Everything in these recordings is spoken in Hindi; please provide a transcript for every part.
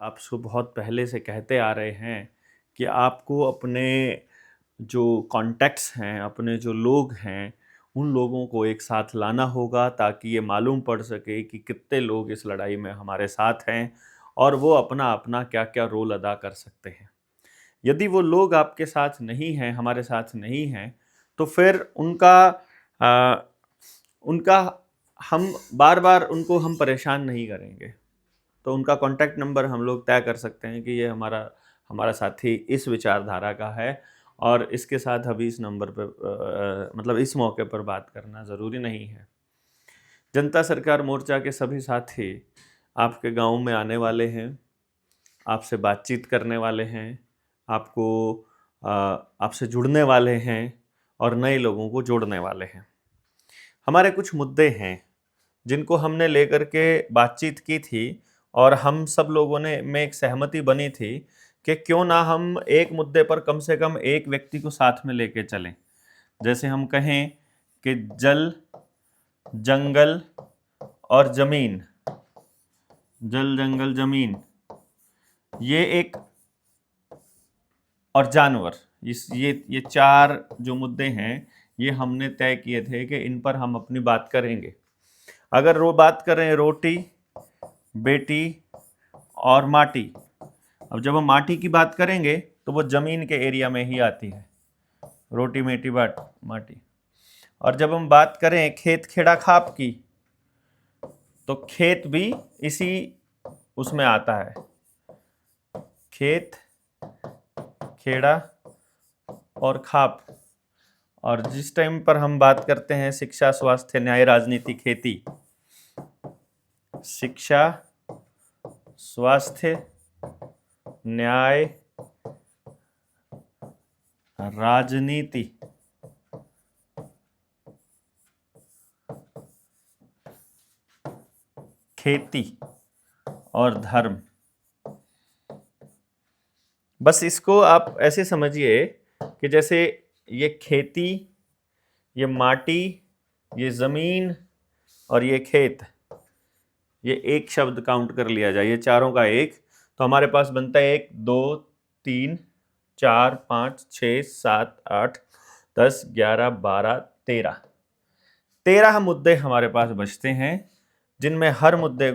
आपसे बहुत पहले से कहते आ रहे हैं कि आपको अपने जो कॉन्टैक्ट्स हैं, अपने जो लोग हैं, उन लोगों को एक साथ लाना होगा ताकि ये मालूम पड़ सके कि कितने लोग इस लड़ाई में हमारे साथ हैं और वो अपना-अपना क्या-क्या रोल अदा कर सकते हैं। यदि वो लोग आपके साथ नहीं हैं, हमारे साथ नहीं हैं, तो फिर अ, उनका हम बार-बार उनको हम परेशान नहीं करेंगे। तो उनका कॉन्टैक्ट नंबर हम लोग तय कर सकते हैं कि ये हमारा हमारा साथी इस विचारधारा का है और इसके साथ अभी इस नंबर पे मतलब इस मौके पर बात करना ज़रूरी नहीं है। जनता सरकार मोर्चा के सभी साथी आपके गाँव में आने वाले हैं, आपसे बातचीत करने वाले हैं, आपको अ, आपसे जुड़ने वाले हैं और नए लोगों को जोड़ने वाले हैं। हमारे कुछ मुद्दे हैं जिनको हमने लेकर के बातचीत की थी और हम सब लोगों ने में एक सहमति बनी थी कि क्यों ना हम एक मुद्दे पर कम से कम एक व्यक्ति को साथ में लेके चलें। जैसे हम कहें कि जल, जंगल और ज़मीन, जल, जंगल, ज़मीन ये एक और जानवर, इस ये 4 जो मुद्दे हैं, ये हमने तय किए थे कि इन पर हम अपनी बात करेंगे। अगर वो बात करें रोटी, बेटी और माटी। अब जब हम माटी की बात करेंगे तो वो ज़मीन के एरिया में ही आती है, रोटी मेटी बाट माटी। और जब हम बात करें खेत खेड़ा खाप की, तो खेत भी इसी उसमें आता है, खेत खेड़ा और खाप। और जिस टाइम पर हम बात करते हैं शिक्षा, स्वास्थ्य, न्याय, राजनीति, खेती, शिक्षा, स्वास्थ्य, न्याय, राजनीति, खेती और धर्म। बस इसको आप ऐसे समझिए कि जैसे ये खेती, ये माटी, ये ज़मीन और ये खेत, ये एक शब्द काउंट कर लिया जाए, ये चारों का एक, तो हमारे पास बनता है 1 2 3 4 5 6 7 8 10 11 12 13 13 मुद्दे हमारे पास बचते हैं, जिनमें हर मुद्दे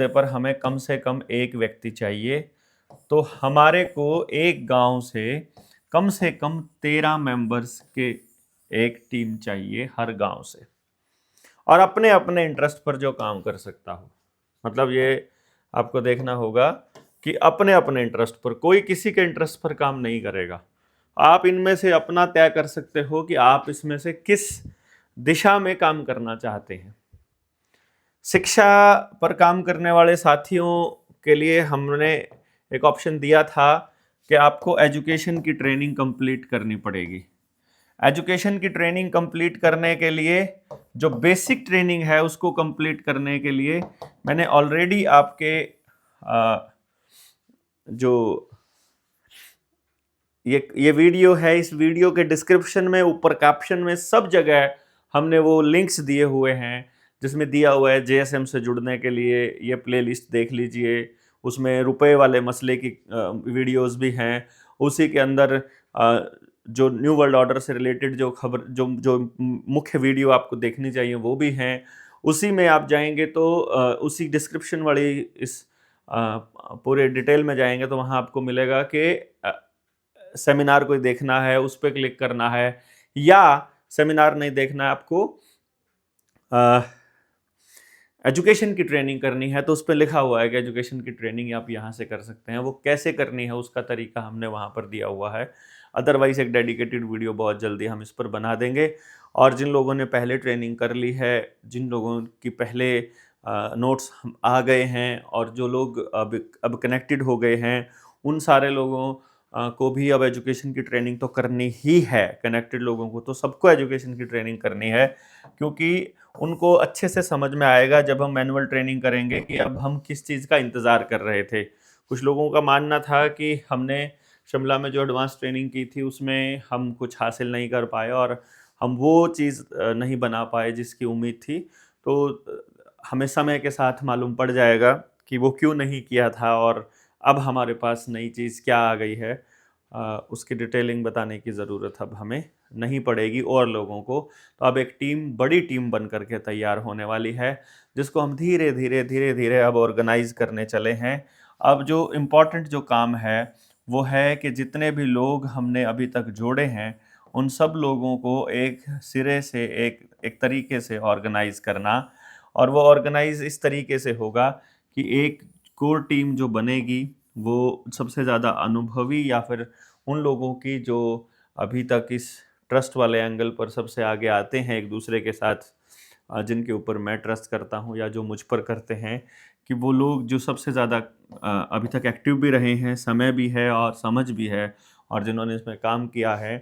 पर हमें कम से कम एक व्यक्ति चाहिए। तो हमारे को एक गांव से कम 13 मेंबर्स के एक टीम चाहिए हर गांव से, और अपने अपने इंटरेस्ट पर जो काम कर सकता हो। मतलब ये आपको देखना होगा कि अपने अपने इंटरेस्ट पर, कोई किसी के इंटरेस्ट पर काम नहीं करेगा। आप इनमें से अपना तय कर सकते हो कि आप इसमें से किस दिशा में काम करना चाहते हैं। शिक्षा पर काम करने वाले साथियों के लिए हमने एक ऑप्शन दिया था कि आपको एजुकेशन की ट्रेनिंग कंप्लीट करनी पड़ेगी। एजुकेशन की ट्रेनिंग कंप्लीट करने के लिए, जो बेसिक ट्रेनिंग है उसको कंप्लीट करने के लिए मैंने ऑलरेडी आपके जो ये वीडियो है, इस वीडियो के डिस्क्रिप्शन में, ऊपर कैप्शन में, सब जगह हमने वो लिंक्स दिए हुए हैं, जिसमें दिया हुआ है जेएसएम से जुड़ने के लिए ये प्लेलिस्ट देख लीजिए। उसमें रुपए वाले मसले की वीडियोस भी हैं। उसी के अंदर जो न्यू वर्ल्ड ऑर्डर से रिलेटेड जो खबर, जो जो मुख्य वीडियो आपको देखनी चाहिए वो भी हैं। उसी में आप जाएंगे तो उसी डिस्क्रिप्शन वाली इस पूरे डिटेल में जाएंगे तो वहाँ आपको मिलेगा कि सेमिनार कोई देखना है उस पर क्लिक करना है, या सेमिनार नहीं देखना है आपको, एजुकेशन की ट्रेनिंग करनी है तो उस पर लिखा हुआ है कि एजुकेशन की ट्रेनिंग आप यहाँ से कर सकते हैं। वो कैसे करनी है उसका तरीका हमने वहाँ पर दिया हुआ है। अदरवाइज एक डेडिकेटेड वीडियो बहुत जल्दी हम इस पर बना देंगे। और जिन लोगों ने पहले ट्रेनिंग कर ली है, जिन लोगों की पहले नोट्स आ गए हैं और जो लोग अब कनेक्टेड हो गए हैं, उन सारे लोगों को भी अब एजुकेशन की ट्रेनिंग तो करनी ही है। कनेक्टेड लोगों को तो सबको एजुकेशन की ट्रेनिंग करनी है, क्योंकि उनको अच्छे से समझ में आएगा जब हम मैनुअल ट्रेनिंग करेंगे कि अब हम किस चीज़ का इंतज़ार कर रहे थे। कुछ लोगों का मानना था कि हमने शिमला में जो एडवांस ट्रेनिंग की थी उसमें हम कुछ हासिल नहीं कर पाए और हम वो चीज़ नहीं बना पाए जिसकी उम्मीद थी। तो हमें समय के साथ मालूम पड़ जाएगा कि वो क्यों नहीं किया था और अब हमारे पास नई चीज़ क्या आ गई है, उसकी डिटेलिंग बताने की ज़रूरत अब हमें नहीं पड़ेगी और लोगों को। तो अब एक टीम, बड़ी टीम बन करके तैयार होने वाली है, जिसको हम धीरे धीरे धीरे धीरे अब ऑर्गेनाइज करने चले हैं। अब जो इम्पोर्टेंट जो काम है वो है कि जितने भी लोग हमने अभी तक जोड़े हैं उन सब लोगों को एक सिरे से एक तरीके से ऑर्गेनाइज करना। और वो ऑर्गेनाइज इस तरीके से होगा कि एक कोर टीम जो बनेगी वो सबसे ज़्यादा अनुभवी या फिर उन लोगों की जो अभी तक इस ट्रस्ट वाले एंगल पर सबसे आगे आते हैं एक दूसरे के साथ, जिनके ऊपर मैं ट्रस्ट करता हूँ या जो मुझ पर करते हैं, कि वो लोग जो सबसे ज़्यादा अभी तक एक्टिव भी रहे हैं, समय भी है और समझ भी है, और जिन्होंने इसमें काम किया है,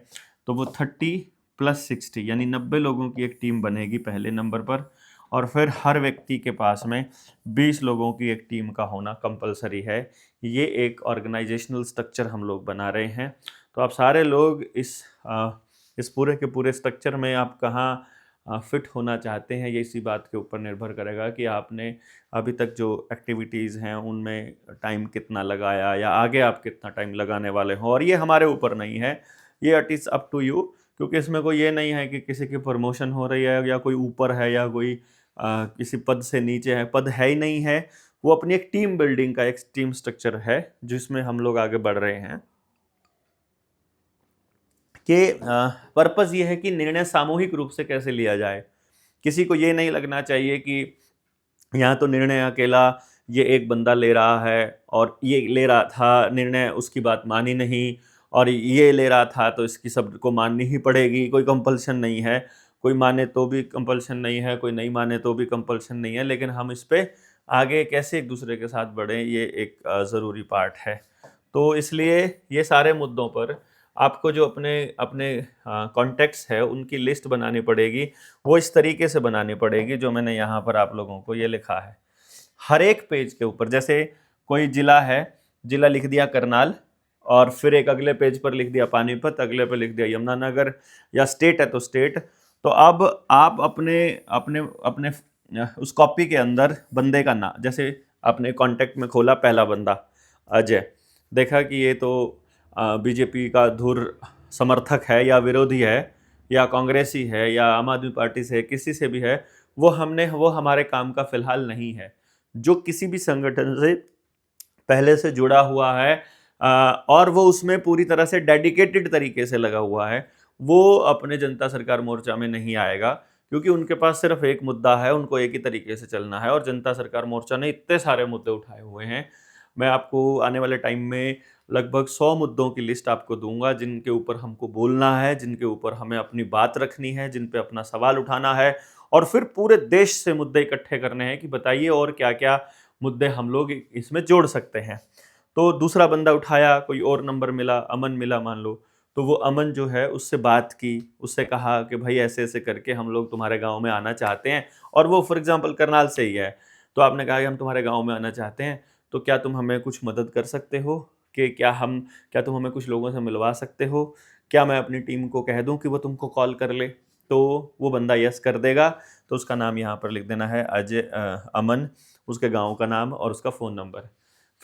तो वो 30+60 यानी 90 लोगों की एक टीम बनेगी पहले नंबर पर। और फिर हर व्यक्ति के पास में 20 लोगों की एक टीम का होना कंपलसरी है। ये एक ऑर्गेनाइजेशनल स्ट्रक्चर हम लोग बना रहे हैं। तो आप सारे लोग इस पूरे के पूरे स्ट्रक्चर में आप कहाँ फिट होना चाहते हैं, ये इसी बात के ऊपर निर्भर करेगा कि आपने अभी तक जो एक्टिविटीज़ हैं उनमें टाइम कितना लगाया या आगे आप कितना टाइम लगाने वाले हो। और ये हमारे ऊपर नहीं है, ये it is up to you, क्योंकि इसमें कोई ये नहीं है कि किसी की प्रमोशन हो रही है या कोई ऊपर है या कोई किसी पद से नीचे है, पद है ही नहीं है। वो अपनी एक टीम बिल्डिंग का एक टीम स्ट्रक्चर है जिसमें हम लोग आगे बढ़ रहे हैं। कि पर्पस ये है कि निर्णय सामूहिक रूप से कैसे लिया जाए। किसी को ये नहीं लगना चाहिए कि यहाँ तो निर्णय अकेला ये एक बंदा ले रहा है और ये ले रहा था निर्णय, उसकी बात मानी नहीं, और ये ले रहा था तो इसकी सबको माननी ही पड़ेगी। कोई कंपल्शन नहीं है, कोई माने तो भी कंपल्शन नहीं है, कोई नहीं माने तो भी कंपल्शन नहीं है, लेकिन हम इस पे आगे कैसे एक दूसरे के साथ बढ़ें ये एक ज़रूरी पार्ट है। तो इसलिए ये सारे मुद्दों पर आपको जो अपने अपने कॉन्टेक्ट्स है उनकी लिस्ट बनानी पड़ेगी। वो इस तरीके से बनानी पड़ेगी जो मैंने यहाँ पर आप लोगों को ये लिखा है। हर एक पेज के ऊपर, जैसे कोई जिला है, जिला लिख दिया करनाल, और फिर एक अगले पेज पर लिख दिया पानीपत, अगले पे लिख दिया यमुनानगर, या स्टेट है तो स्टेट। तो अब आप अपने अपने अपने उस कॉपी के अंदर बंदे का नाम, जैसे आपने कांटेक्ट में खोला पहला बंदा अजय, देखा कि ये तो बीजेपी का धुर समर्थक है या विरोधी है या कांग्रेसी है या आम आदमी पार्टी से है, किसी से भी है, वो हमारे काम का फिलहाल नहीं है। जो किसी भी संगठन से पहले से जुड़ा हुआ है और वो उसमें पूरी तरह से डेडिकेटेड तरीके से लगा हुआ है, वो अपने जनता सरकार मोर्चा में नहीं आएगा, क्योंकि उनके पास सिर्फ एक मुद्दा है, उनको एक ही तरीके से चलना है। और जनता सरकार मोर्चा ने इतने सारे मुद्दे उठाए हुए हैं, मैं आपको आने वाले टाइम में लगभग 100 मुद्दों की लिस्ट आपको दूंगा जिनके ऊपर हमको बोलना है, जिनके ऊपर हमें अपनी बात रखनी है, जिन पे अपना सवाल उठाना है, और फिर पूरे देश से मुद्दे इकट्ठे करने हैं कि बताइए और क्या क्या मुद्दे हम लोग इसमें जोड़ सकते हैं। तो दूसरा बंदा उठाया, कोई और नंबर मिला, अमन मिला मान लो, तो वो अमन जो है उससे बात की, उससे कहा कि भाई ऐसे ऐसे करके हम लोग तुम्हारे गांव में आना चाहते हैं, और वो फॉर एग्जांपल करनाल से ही है। तो आपने कहा कि हम तुम्हारे गांव में आना चाहते हैं, तो क्या तुम हमें कुछ मदद कर सकते हो, कि क्या तुम हमें कुछ लोगों से मिलवा सकते हो, क्या मैं अपनी टीम को कह दूं कि वो तुमको कॉल कर ले। तो वो बंदा यस कर देगा, तो उसका नाम यहाँ पर लिख देना है अजय, अमन, उसके गांव का नाम और उसका फ़ोन नंबर।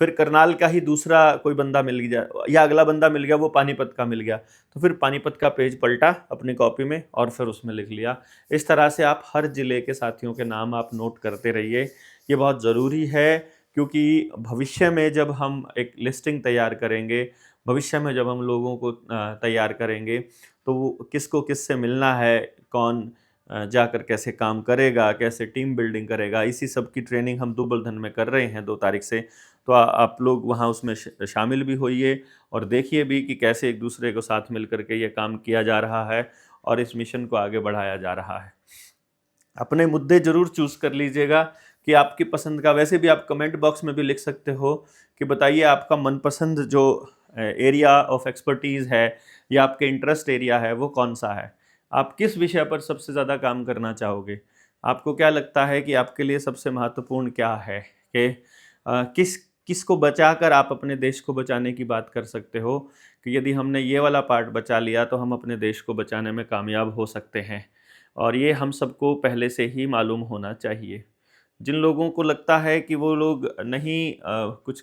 फिर करनाल का ही दूसरा कोई बंदा मिल गया या अगला बंदा मिल गया, वो पानीपत का मिल गया, तो फिर पानीपत का पेज पलटा अपनी कॉपी में और फिर उसमें लिख लिया। इस तरह से आप हर ज़िले के साथियों के नाम आप नोट करते रहिए, ये बहुत ज़रूरी है, क्योंकि भविष्य में जब हम एक लिस्टिंग तैयार करेंगे, भविष्य में जब हम लोगों को तैयार करेंगे, तो वो किसको किससे मिलना है, कौन जाकर कैसे काम करेगा, कैसे टीम बिल्डिंग करेगा, इसी सब की ट्रेनिंग हम दुबलधन में कर रहे हैं 2 तारीख से। तो आप लोग वहाँ उसमें शामिल भी होइए और देखिए भी कि कैसे एक दूसरे को साथ मिल करके ये काम किया जा रहा है और इस मिशन को आगे बढ़ाया जा रहा है। अपने मुद्दे ज़रूर चूज़ कर लीजिएगा कि आपकी पसंद का, वैसे भी आप कमेंट बॉक्स में भी लिख सकते हो कि बताइए आपका मनपसंद जो एरिया ऑफ एक्सपर्टीज़ है या आपके इंटरेस्ट एरिया है वो कौन सा है। आप किस विषय पर सबसे ज़्यादा काम करना चाहोगे, आपको क्या लगता है कि आपके लिए सबसे महत्वपूर्ण क्या है, कि किसको बचाकर आप अपने देश को बचाने की बात कर सकते हो, कि यदि हमने ये वाला पार्ट बचा लिया तो हम अपने देश को बचाने में कामयाब हो सकते हैं। और ये हम सबको पहले से ही मालूम होना चाहिए। जिन लोगों को लगता है कि वो लोग नहीं कुछ